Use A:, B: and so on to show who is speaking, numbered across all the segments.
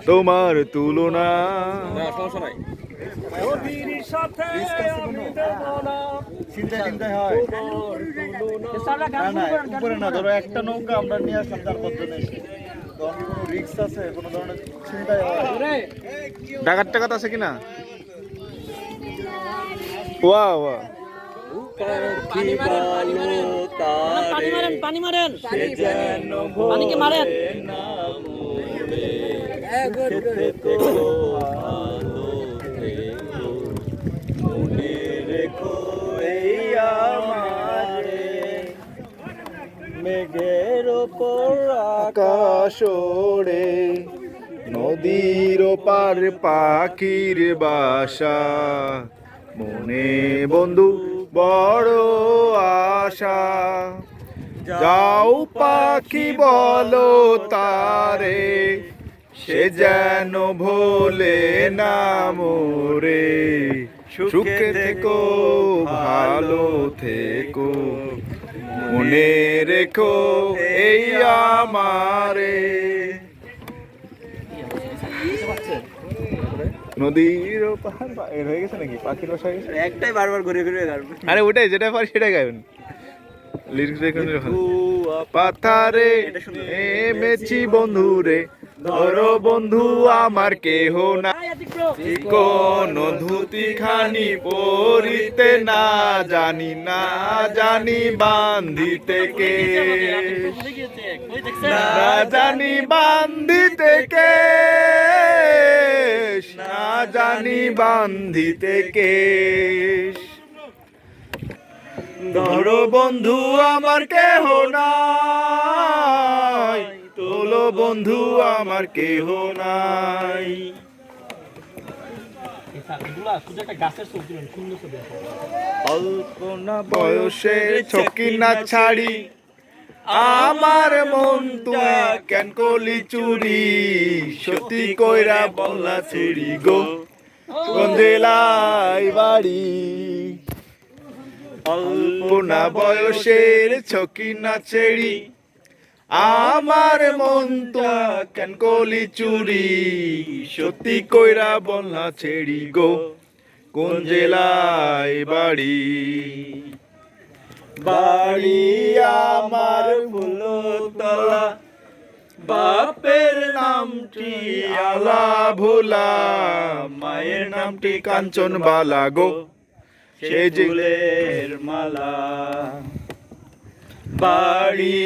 A: তোমার তুলনা
B: একটা নৌকা আমরা নিয়ে আসলাম তার পথে নেই, কোনো রিস্ক আছে, কোনো ধরনের চিন্তায় হয়।
A: ডাকাত টাকাত আছে কিনা? ওয়া ওয়া
C: পানি মারেন পানিকে মারেন।
B: মেঘের ওপর
A: আকাশ ওড়ে, নদীর পার পাখির বাসা, মনে বন্ধু বড় আশা। যাও পাখি বলো তারে, সে যেন ভোলে না মোরে। সুখে থেকো ভালো থেকো, মনে রেখো এই আমারে। নদীর পাহাড় এর হয়ে গেছে নাকি? পাখির বাসা হয়ে গেছে?
B: একটাই বারবার ঘুরে ঘুরে গাইবো।
A: আরে ওটাই যেটা পারি সেটাই গাইবেন। লিরিক্স দেখুন। পাথারে নেমেছি বন্ধুরে, ধরো বন্ধু আমার কেহ না। কোন ধুতি খানি পরিতে না জানি, না জানি বান্ধিতে কে, না জানি বান্ধিতে কে, না জানি বান্ধিতে কে। ধরো বন্ধু আমার কেহ নাই, তোলো বন্ধু আমার কেহ নাই। অল্পনা বয়সের ছকি না ছাড়ি, আমার মন তুই কেন কলি চুরি। সত্যি কইরা বললা ছেড়ি গো, কোন জেলায় বাড়ি। অল্পনা বয়সের ছকি না ছেড়ি, আমার মন তুই কেন কলি চুরি। সত্যি কইরা বললা ছেড়ি গো, কোন জেলায় বাড়ি। বাড়ি আমার ফুলতলা, বাপের নামটি আলা ভোলা, মায়ের নামটি কাঞ্চন বালা গো, সে জুলের মালা। বাড়ি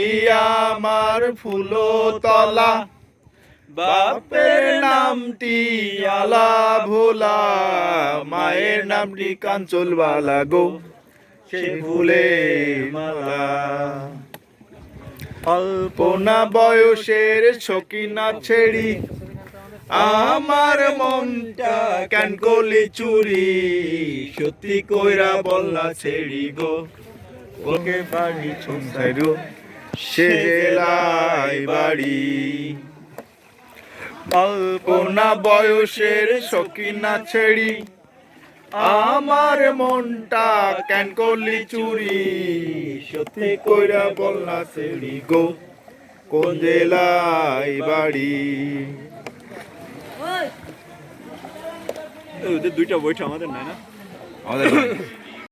A: আমার ফুলতলা, বাপের নামটি আলা ভোলা, মায়ের নামটি কাঞ্চন বালা গো, সে ফুলের মালা। অল্পনা বয়সের ছকি না ছেড়ি, আমার মনটা কেন কলি চুরি। সত্যি কইরা বললা ছেড়ি গো, ওকে বাড়ি ছুঁসাইরো, সে জেলায় বাড়ি। অল্পনা বয়সের ছকি না ছেড়ি, আমার মনটা কেন করলি চুরি। সত্যি কইরা বললা ছেড়ি গো, কোন জেলায় বাড়ি।
B: ওদের দুইটা বইটা আমাদের নাই না?
A: আমাদের